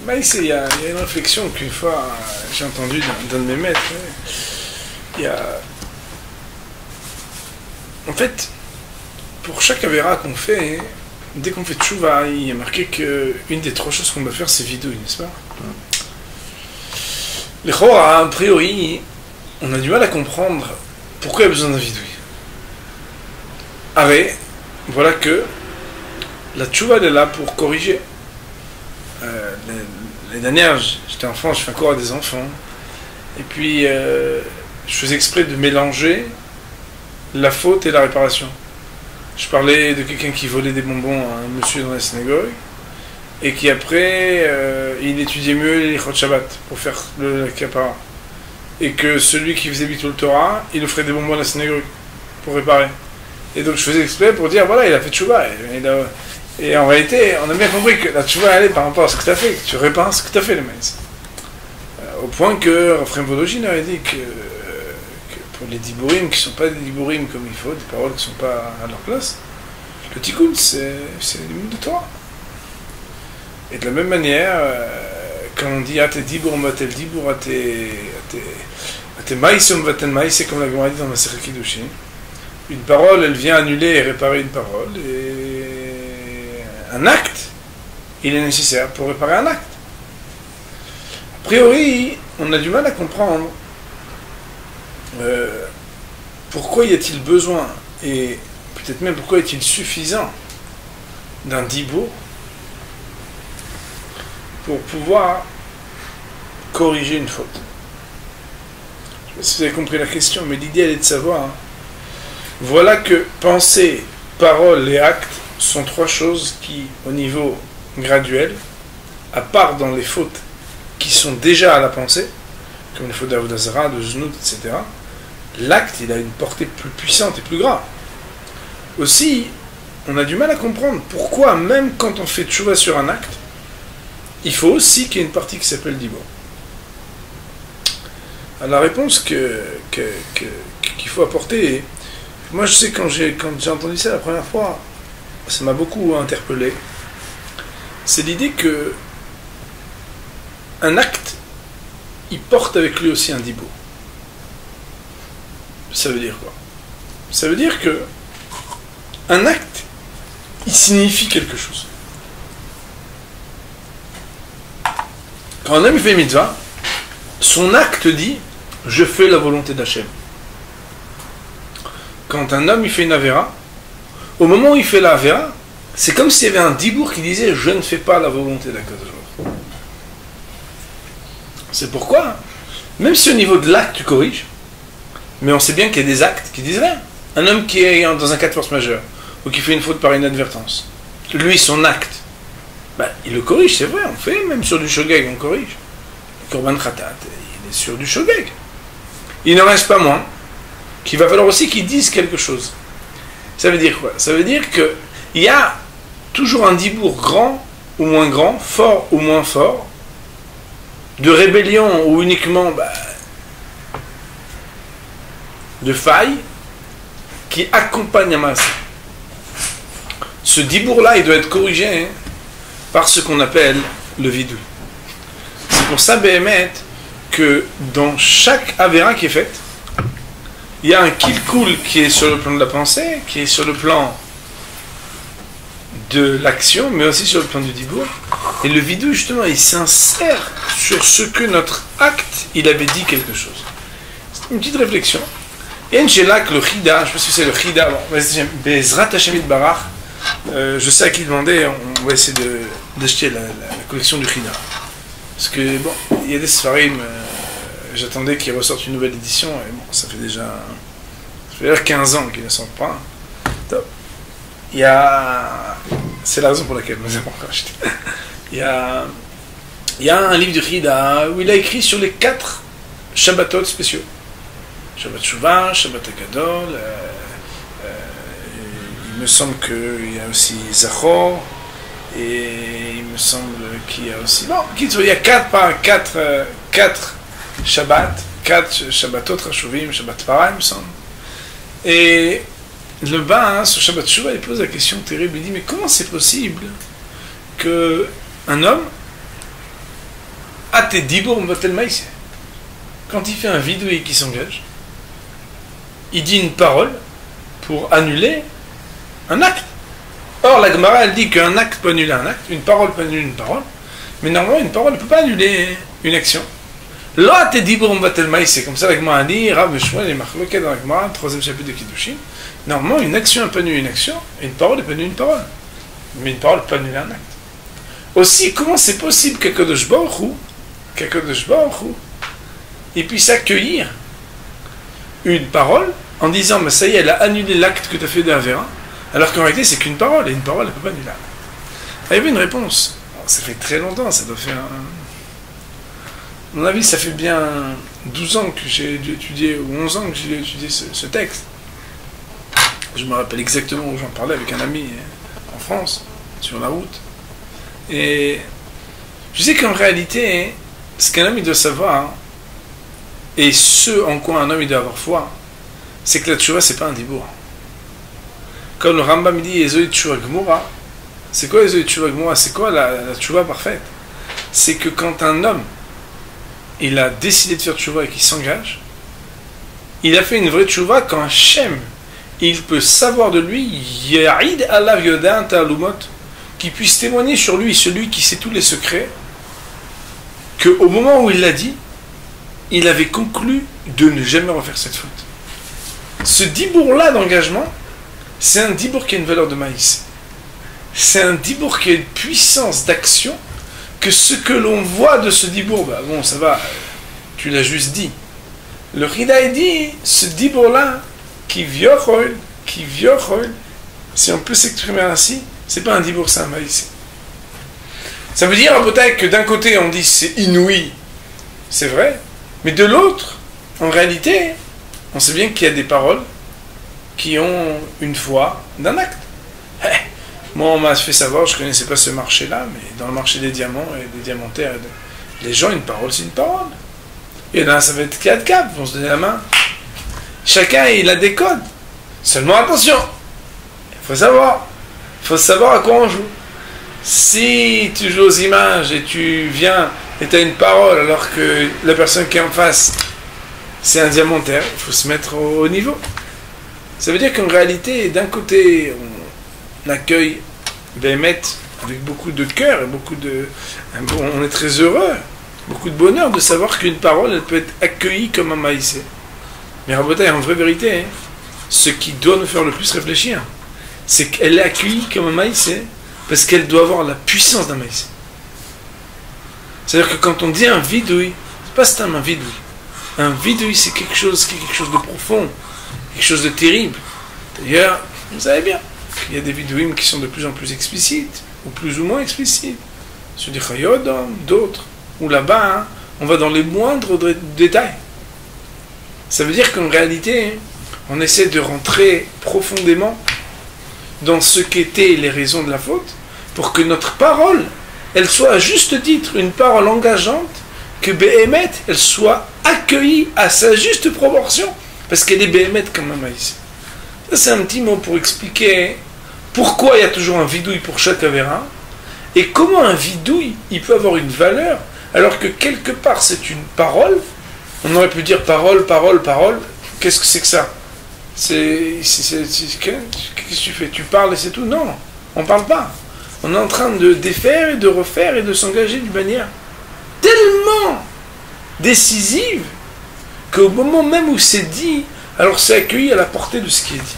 Bah, ici, il y a une réflexion qu'une fois j'ai entendue d'un de mes maîtres. Il y a... En fait, pour chaque avéra qu'on fait, dès qu'on fait tchouva, il y a marqué qu'une des trois choses qu'on doit faire, c'est vidouille, n'est-ce pas? Les chora, a priori, on a du mal à comprendre pourquoi il y a besoin d'un vidouille. Arrête, voilà que la tchouva elle est là pour corriger. Les dernières, j'étais enfant, je fais un cours à des enfants, et puis je faisais exprès de mélanger la faute et la réparation. Je parlais de quelqu'un qui volait des bonbons à un monsieur dans la synagogue, et qui après, il étudiait mieux les Chot Shabbat pour faire le kapara. Et que celui qui faisait Bitul Torah, il offrait des bonbons à la synagogue pour réparer. Et donc je faisais exprès pour dire, voilà, il a fait tchouva. Et en réalité, on a bien compris que la tchouva, elle est par rapport à ce que tu as fait, que tu répares ce que tu as fait, le maïs. Au point que Raphaël Vologine avait dit que pour les diborim qui ne sont pas des diborim comme il faut, des paroles qui ne sont pas à leur place, le tikkun, c'est les mots de Torah. Et de la même manière, quand on dit Ate dibur matel dibur ate maïsum vaten maïs, comme la Gemara dit dans ma Masechet Kiddushin, une parole, elle vient annuler et réparer une parole, et un acte, il est nécessaire pour réparer un acte. A priori, on a du mal à comprendre pourquoi y a-t-il besoin, et peut-être même pourquoi est-il suffisant d'un dibur pour pouvoir corriger une faute. Je ne sais pas si vous avez compris la question, mais l'idée elle est de savoir, voilà que pensée, parole et acte sont trois choses qui, au niveau graduel, à part dans les fautes qui sont déjà à la pensée, comme les fautes d'Avodah Zara, de Znout, etc., l'acte il a une portée plus puissante et plus grave. Aussi, on a du mal à comprendre pourquoi, même quand on fait tchouva sur un acte, il faut aussi qu'il y ait une partie qui s'appelle dibur. Alors la réponse qu'il faut apporter, moi je sais quand j'ai entendu ça la première fois, ça m'a beaucoup interpellé, c'est l'idée que un acte, il porte avec lui aussi un dibur. Ça veut dire quoi? Ça veut dire que un acte, il signifie quelque chose. Quand un homme fait une mitzvah, son acte dit « je fais la volonté d'Hachem ». Quand un homme il fait une avéra, au moment où il fait la avéra, c'est comme s'il y avait un dibour qui disait « je ne fais pas la volonté d'Akadosh Baruch ». C'est pourquoi, même si au niveau de l'acte tu corriges, mais on sait bien qu'il y a des actes qui disent rien. Un homme qui est dans un cas de force majeure, ou qui fait une faute par inadvertance, lui son acte, ben, il le corrige, c'est vrai, on fait, même sur du shogeg, on corrige. Le Korban Khatat, il est sur du shogeg. Il n'en reste pas moins qu'il va falloir aussi qu'il dise quelque chose. Ça veut dire quoi? Ça veut dire qu'il y a toujours un dibour grand ou moins grand, fort ou moins fort, de rébellion ou uniquement de faille, qui accompagne un masse. Ce dibour-là, il doit être corrigé par ce qu'on appelle le vidou. C'est pour ça, Béhémet, que dans chaque avéra qui est faite, il y a un kilkoul qui est sur le plan de la pensée, qui est sur le plan de l'action, mais aussi sur le plan du dibour. Et le vidou, justement, il s'insère sur ce que notre acte, il avait dit quelque chose. C'est une petite réflexion. Et une chelak, le chida, je ne sais pas si c'est le chida, Bezrat Hashem Barach, je sais à qui demander, on va essayer d'acheter la collection du chida. Parce que, bon, il y a des Sfarim, j'attendais qu'ils ressortent une nouvelle édition, et bon, ça fait déjà 15 ans qu'ils ne sortent pas. Top. Il y a... C'est la raison pour laquelle nous avons encore acheté. Il y a un livre du chida où il a écrit sur les 4 Shabbatot spéciaux. Shabbat Shuvah, Shabbat Agadol, il me semble qu'il y a aussi Zachor, et il me semble qu'il y a aussi... Bon, il y a 4 Shabbat, 4 Shabbatot Rashuvim, Shabbat Para, il me semble. Et le bas, sur Shabbat Shuvah, il pose la question terrible, il dit, mais comment c'est possible qu'un homme, Ate dibur mvatel maïse. Quand il fait un vidouille qui s'engage, il dit une parole pour annuler un acte. Or, la Gemara, elle dit qu'un acte peut annuler un acte, une parole peut annuler une parole, mais normalement, une parole ne peut pas annuler une action. Là, t'es dit pour mvatel maïs, c'est comme ça la Gemara a dit, Rav Shmuel et Marloket dans la Gemara, 3e chapitre de Kiddushin. Normalement, une action peut annuler une action, et une parole peut annuler une parole. Mais une parole peut annuler un acte. Aussi, comment c'est possible qu'Akadosh Baruch Hu, il puisse accueillir une parole en disant, mais ça y est, elle a annulé l'acte que tu as fait de Avera, alors qu'en réalité, c'est qu'une parole, et une parole, elle ne peut pas annuler l'acte. Il y avait une réponse. Alors, ça fait très longtemps, ça doit faire... À mon avis, ça fait bien 12 ans que j'ai étudié, ou 11 ans que j'ai étudié ce texte. Je me rappelle exactement où j'en parlais avec un ami en France, sur la route. Et je sais qu'en réalité, ce qu'un homme il doit savoir, et ce en quoi un homme il doit avoir foi, c'est que la tchouva, c'est pas un dibour. Comme le Rambam dit, Ezoï tchouva gmoura, c'est quoi Ezoï tchouva gmoura? C'est quoi la tchouva parfaite? C'est que quand un homme il a décidé de faire tchouva et qu'il s'engage, il a fait une vraie tchouva quand Hachem, il peut savoir de lui, Ya'id alav yodan ta'alumot, qui puisse témoigner sur lui, celui qui sait tous les secrets, qu'au moment où il l'a dit, il avait conclu de ne jamais refaire cette faute. Ce dibour-là d'engagement, c'est un dibour qui a une valeur de maïs. C'est un dibour qui a une puissance d'action, que ce que l'on voit de ce dibour, bah bon, ça va, tu l'as juste dit. Le Rida dit, ce dibour-là, qui viochol, si on peut s'exprimer ainsi, c'est pas un dibour, c'est un maïs. Ça veut dire, peut-être que d'un côté, on dit c'est inouï, c'est vrai, mais de l'autre, en réalité, on sait bien qu'il y a des paroles qui ont une foi d'un acte. Moi, on m'a fait savoir, je ne connaissais pas ce marché-là, mais dans le marché des diamants et des diamantaires, les gens, une parole, c'est une parole. Et là, ça va être 4 cap, ils vont se donner la main. Chacun, il a des codes. Seulement, attention, il faut savoir à quoi on joue. Si tu joues aux images et tu viens et tu as une parole alors que la personne qui est en face, c'est un diamantaire, il faut se mettre au niveau. Ça veut dire qu'en réalité, d'un côté, on accueille Béhémet avec beaucoup de cœur et on est très heureux, beaucoup de bonheur de savoir qu'une parole, elle peut être accueillie comme un maïsé. Mais Rabotai, en vraie vérité, ce qui doit nous faire le plus réfléchir, c'est qu'elle est accueillie comme un maïsé parce qu'elle doit avoir la puissance d'un maïsé. C'est-à-dire que quand on dit un vidouille, c'est pas seulement un vidouille. Un vidouille, c'est quelque chose de profond, quelque chose de terrible. D'ailleurs, vous savez bien, il y a des vidouïms qui sont de plus en plus explicites, ou plus ou moins explicites. Sur des chayodom, d'autres, où là-bas, on va dans les moindres détails. Ça veut dire qu'en réalité, on essaie de rentrer profondément dans ce qu'étaient les raisons de la faute, pour que notre parole, elle soit à juste titre une parole engageante, que Béhémet, elle soit accueillie à sa juste proportion, parce qu'elle est Béhémet comme un maïs. Ça, c'est un petit mot pour expliquer pourquoi il y a toujours un vidouille pour chaque avérin, et comment un vidouille, il peut avoir une valeur, alors que quelque part, c'est une parole. On aurait pu dire parole, qu'est-ce que c'est que ça? Qu'est-ce que tu fais? Tu parles et c'est tout? Non, on ne parle pas. On est en train de défaire et de refaire et de s'engager d'une manière tellement décisive qu'au moment même où c'est dit, alors c'est accueilli à la portée de ce qui est dit.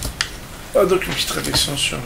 Ah, donc une petite réflexion sur le